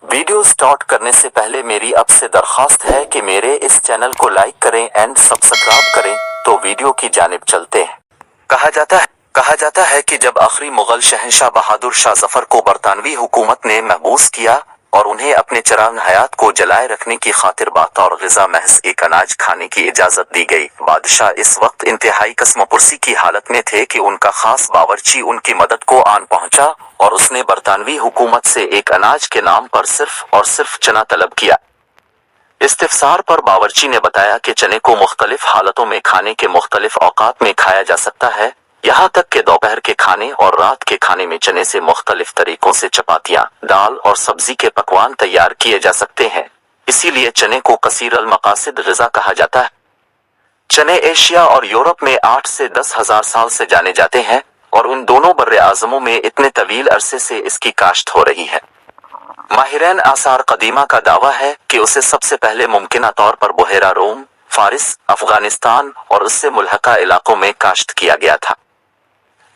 Video start करने से पहले मेरी आपसे दरख्वास्त है कि मेरे इस चैनल को लाइक करें एंड सब्सक्राइब करें। तो वीडियो की जानिब चलते हैं। कहा जाता है कि जब आखिरी मुगल शहंशाह बहादुर शाह जफर को बरतानवी हुकूमत ने महबूस किया और उन्हें अपने चराग हयात को जलाए रखने की खातिर बात और ग़िज़ा महज एक अनाज खाने की इजाज़त दी गई। बादशाह इस वक्त इंतहाई कस्मपुरसी की हालत में थे कि उनका खास बावर्ची उनकी मदद को आन पहुंचा और उसने बरतानवी हुकूमत से एक अनाज के नाम पर सिर्फ और सिर्फ चना तलब किया। इस्तिफसार पर बावर्ची ने बताया कि चने को मुख्तलिफ हालतों में खाने के मुख्तलिफ औकात में खाया जा सकता है, यहाँ तक कि दोपहर के खाने और रात के खाने में चने से मुख्तलिफ तरीकों से चपातियाँ, दाल और सब्जी के पकवान तैयार किए जा सकते हैं। इसीलिए चने को कसीर अल मकासिद ग़िज़ा कहा जाता है। चने एशिया और यूरोप में 8 से 10 हजार साल से जाने जाते हैं और उन दोनों बर्रे आज़मों में इतने तवील अरसे से इसकी काश्त हो रही है। माहिरान आसार कदीमा का दावा है कि उसे सबसे पहले मुमकिना तौर पर बुहेरा रोम, फारिस, अफगानिस्तान और उससे मुल्हका इलाकों में काश्त किया गया था।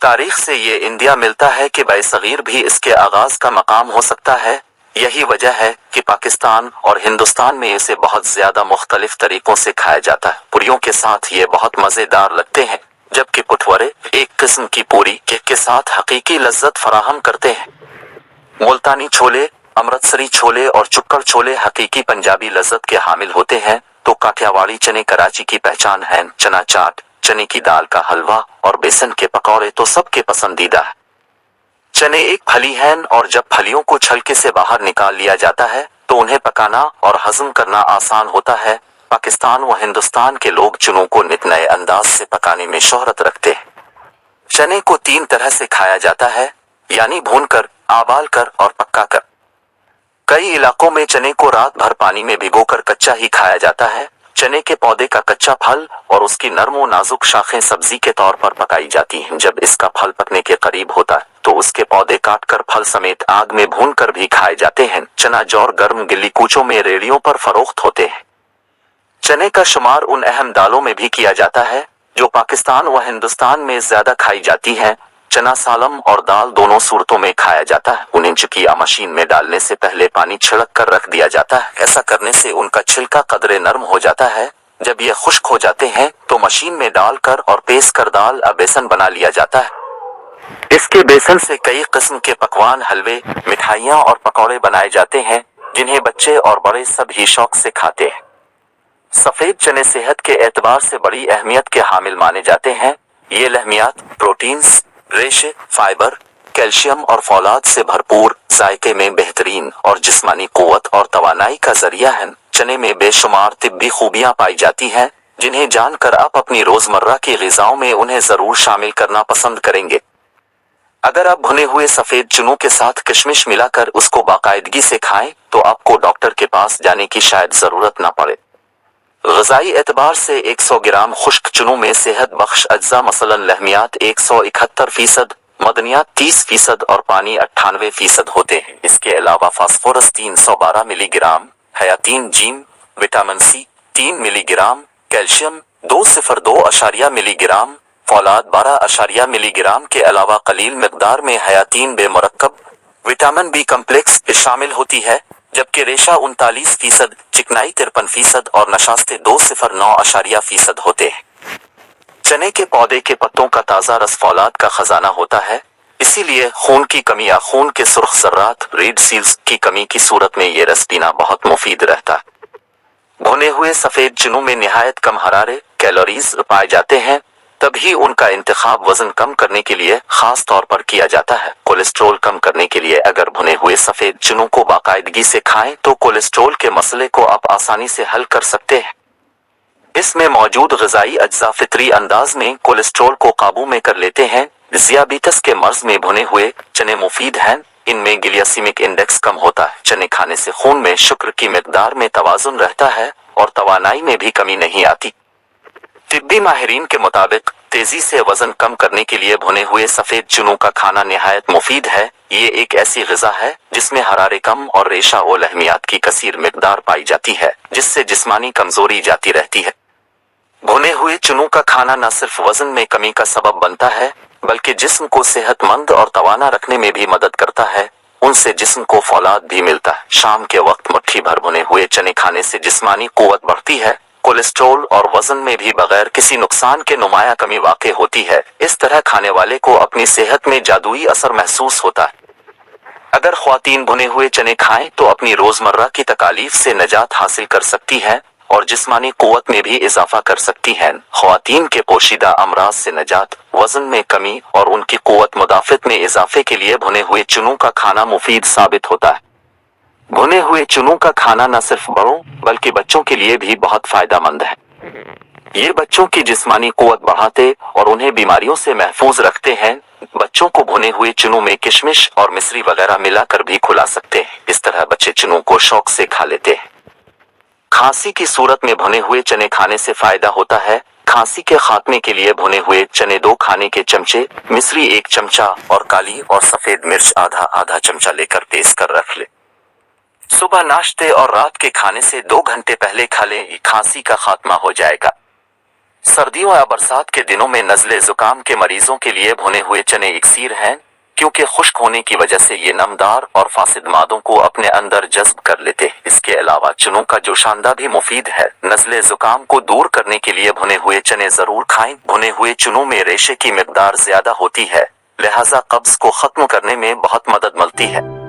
तारीख से ये इंडिया मिलता है कि बरसगीर भी इसके आगाज का मकाम हो सकता है। यही वजह है कि पाकिस्तान और हिंदुस्तान में इसे बहुत ज्यादा मुख्तलिफ तरीकों से खाया जाता है। पूरियों के साथ ये बहुत मजेदार लगते हैं, जबकि पुठवरे एक किस्म की पूरी के साथ हकीकी लज्जत फराहम करते हैं। मुल्तानी छोले, अमृतसरी छोले और चुक्कड़ छोले हकीकी पंजाबी लज्जत के हामिल होते हैं, तो काठियावाड़ी चने कराची की पहचान है। चना चाट, चने की दाल का हलवा और बेसन के पकौड़े तो सबके पसंदीदा है। चने एक फली हैं और जब फलियों को छलके से बाहर निकाल लिया जाता है तो उन्हें पकाना और हजम करना आसान होता है। पाकिस्तान व हिंदुस्तान के लोग चनों को नित नए अंदाज से पकाने में शोहरत रखते हैं। चने को 3 तरह से खाया जाता है, यानी भूनकर, आबालकर और पकाकर। कई इलाकों में चने को रात भर पानी में भिगोकर कच्चा ही खाया जाता है। चने के पौधे का कच्चा फल और उसकी नरम व नाजुक शाखें सब्जी के तौर पर पकाई जाती हैं। जब इसका फल पकने के करीब होता है तो उसके पौधे काटकर फल समेत आग में भूनकर भी खाए जाते हैं। चना जौर गर्म गिल्ली कूचों में रेड़ियों पर फरोख्त होते हैं। चने का शुमार उन अहम दालों में भी किया जाता है जो पाकिस्तान व हिंदुस्तान में ज्यादा खाई जाती है। चना सालम और दाल दोनों सूरतों में खाया जाता है। उन्हें चकिया मशीन में डालने से पहले पानी छिड़क कर रख दिया जाता है। ऐसा करने से उनका छिलका कदरे नरम हो जाता है। जब ये खुश्क हो जाते हैं तो मशीन में डालकर और पेस्ट कर दाल बेसन बना लिया जाता है। इसके बेसन से कई किस्म के पकवान, हलवे, मिठाइयाँ और पकौड़े बनाए जाते हैं, जिन्हें बच्चे और बड़े सब ही शौक से खाते हैं। सफेद चने सेहत के एतबार से बड़ी अहमियत के हामिल माने जाते हैं। ये लहमियात, प्रोटीन्स, रेशे, फाइबर, कैल्शियम और फौलाद से भरपूर, जायके में बेहतरीन और जिस्मानी कुव्वत और तवानाई का जरिया है। चने में बेशुमार तिब्बी खूबियां पाई जाती हैं, जिन्हें जानकर आप अपनी रोजमर्रा की ग़िज़ाओं में उन्हें जरूर शामिल करना पसंद करेंगे। अगर आप भुने हुए सफेद चनों के साथ किशमिश मिलाकर उसको बाकायदगी से खाएं तो आपको डॉक्टर के पास जाने की शायद जरूरत ना पड़े। ग़िज़ाई एतबार से 100 ग्राम खुश्क चनों में सेहत बख्श अज्जा मसलन लहमियात 171%, मदनियात 30% और पानी 98% होते हैं। इसके अलावा फास्फोरस 312 मिलीग्राम, हयातीन जीम, vitamin C 3 milligram, calcium 202 milligram, फौलाद 12 मिलीग्राम के अलावा कलील मिकदार में हयातीन बेमुरक्कब, विटामिन बी कम्प्लेक्स शामिल होती है, जबकि रेशा 39%, चिकनाई 53% और नशास्ते 209% होते हैं। चने के पौधे के पत्तों का ताज़ा रस फौलाद का खजाना होता है, इसीलिए खून की कमी या खून के सुर्ख ज़र्रात, रेड सील्स की कमी की सूरत में ये रस पीना बहुत मुफीद रहता है। भुने हुए सफेद चनों में निहायत कम हरारे, कैलोरीज पाए जाते हैं, तभी उनका इंतखाब वजन कम करने के लिए खास तौर पर किया जाता है। कोलेस्ट्रोल कम करने के लिए अगर भुने हुए सफेद चनों को बाकायदगी से खाएं तो कोलेस्ट्रोल के मसले को आप आसानी से हल कर सकते हैं। इसमें मौजूद ग़िज़ाई अज्जा फितरी अंदाज में कोलेस्ट्रोल को काबू में कर लेते हैं। ज़ियाबीतस के मर्ज में भुने हुए चने मुफीद हैं, इनमें ग्लिसेमिक इंडेक्स कम होता है। चने खाने से खून में शुक्र की मिकदार में तवाज़ुन रहता है और तवानाई में भी कमी नहीं आती। तिब्बी माहिरीन के मुताबिक तेजी से वजन कम करने के लिए भुने हुए सफेद चनों का खाना निहायत मुफीद है। ये एक ऐसी ग़िज़ा है जिसमें हरारे कम और रेशा व लहमियात की कसीर मिकदार पाई जाती है, जिससे जिस्मानी कमजोरी जाती रहती है। भुने हुए चनों का खाना न सिर्फ वजन में कमी का सबब बनता है, बल्कि जिस्म को सेहतमंद और तवाना रखने में भी मदद करता है। उनसे जिस्म को फौलाद भी मिलता है। शाम के वक्त मुट्ठी भर भुने हुए चने खाने से जिस्मानी कुव्वत बढ़ती है। कोलेस्ट्रॉल और वजन में भी बगैर किसी नुकसान के नुमाया कमी वाक़ होती है। इस तरह खाने वाले को अपनी सेहत में जादुई असर महसूस होता है। अगर ख्वातीन भुने हुए चने खाएं तो अपनी रोजमर्रा की तकालीफ से निजात हासिल कर सकती हैं और जिस्मानी कुव्वत में भी इजाफा कर सकती हैं। ख्वातीन के पोशीदा अमराज से निजात, वजन में कमी और उनकी कुव्वत मुदाफ़त में इजाफे के लिए भुने हुए चनों का खाना मुफीद साबित होता है। भुने हुए चनों का खाना न सिर्फ बड़ों बल्कि बच्चों के लिए भी बहुत फायदेमंद है। ये बच्चों की जिस्मानी कुव्वत बढ़ाते और उन्हें बीमारियों से महफूज रखते हैं। बच्चों को भुने हुए चनों में किशमिश और मिश्री वगैरह मिलाकर भी खिला सकते हैं। इस तरह बच्चे चनों को शौक से खा लेते हैं। खांसी की सूरत में भुने हुए चने खाने से फायदा होता है। खांसी के खात्मे के लिए भुने हुए चने 2 खाने के चमचे, मिश्री 1 चमचा और काली और सफेद मिर्च आधा आधा चमचा लेकर पीस कर रख ले। सुबह नाश्ते और रात के खाने से 2 घंटे पहले खा लें, खांसी का खात्मा हो जाएगा। सर्दियों या बरसात के दिनों में नज़ले जुकाम के मरीजों के लिए भुने हुए चने इक्सीर हैं, क्योंकि खुश्क होने की वजह से ये नमदार और फासिद मादों को अपने अंदर जज्ब कर लेते हैं। इसके अलावा चनों का जोशांदा भी मुफीद है। नज़ले जुकाम को दूर करने के लिए भुने हुए चने जरूर खाएं। भुने हुए चनों में रेशे की मिकदार ज्यादा होती है, लिहाजा कब्ज को खत्म करने में बहुत मदद मिलती है।